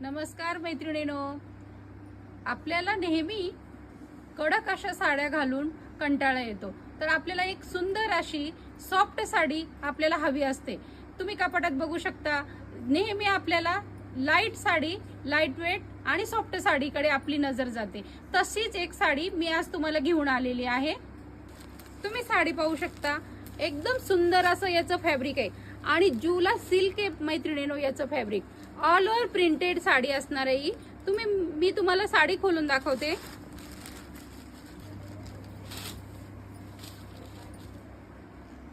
नमस्कार मैत्रिणींनो, आपल्याला नेहमी कडक अशा साड्या घालून कंटाळा येतो, तर आपल्याला एक सुंदर अशी सॉफ्ट साडी आपल्याला हवी असते। तुम्ही कपाटात बघू शकता, नेहमी आपल्याला लाईट साडी, लाईट वेट आणि सॉफ्ट साडीकडे आपली नजर जाते। तशीच एक साडी मी आज तुम्हाला घेऊन आलेली आहे। तुम्ही साडी पाहू शकता, एकदम सुंदर असं याचं फॅब्रिक आहे आणि जूला सिल्क आहे मैत्रिणींनो याचं fabric. All over printed sari असणार आहे। मी तुम्हाला साडी खोलून दाखवते।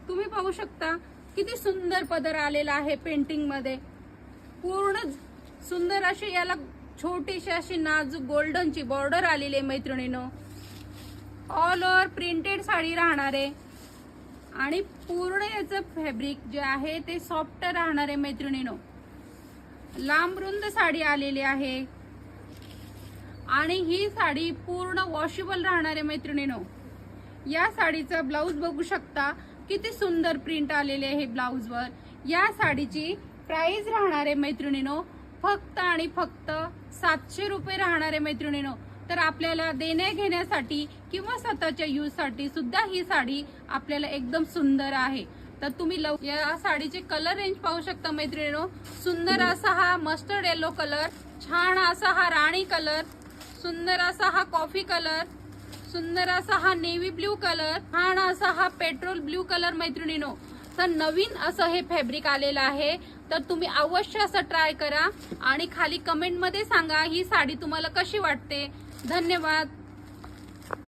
तुम्ही पाहू शकता किती सुंदर पदर आलेला आहे पेंटिंग मध्ये। पूर्ण सुंदर अशी याला छोटीशी अशी नाजूक गोल्डनची बॉर्डर आलेली आहे मैत्रिणींनो। ऑल ओव्हर प्रिंटेड साडी राहणार आहे आणि पूर्ण याचं फॅब्रिक जे आहे ते सॉफ्ट राहणार आहे मैत्रिणींनो। लांब रुंद साडी आलेली आहे आणि ही साडी पूर्ण वॉशेबल राहणार आहे मैत्रिणींनो। या साडीचा ब्लाउज बघू शकता, किती सुंदर प्रिंट आलेले आहे ब्लाउज वर। या साडीची प्राइस राहणार आहे मैत्रिणींनो फक्त आणि फक्त 700 रुपये राहणार आहे मैत्रिणींनो। तर आपल्याला देण्या घेण्यासाठी किंवा स्वतःच्या यूज साठी सुद्धा ही साडी आपल्याला एकदम सुंदर आहे। तर तुम्ही या साडीचे कलर रेंज पाहू शकता मैत्रिणींनो। सुंदर असा हा मस्टर्ड येलो कलर, छान असा हा राणी कलर, सुंदर असा हा कॉफी कलर, सुंदर असा हा नेव्ही ब्ल्यू कलर, छान असा हा पेट्रोल ब्ल्यू कलर मैत्रिणींनो। तर नवीन असं हे फॅब्रिक आलेलं आहे, तर तुम्ही अवश्य असं ट्राय करा आणि खाली कमेंट मध्ये सांगा ही साडी तुम्हाला कशी वाटते। धन्यवाद।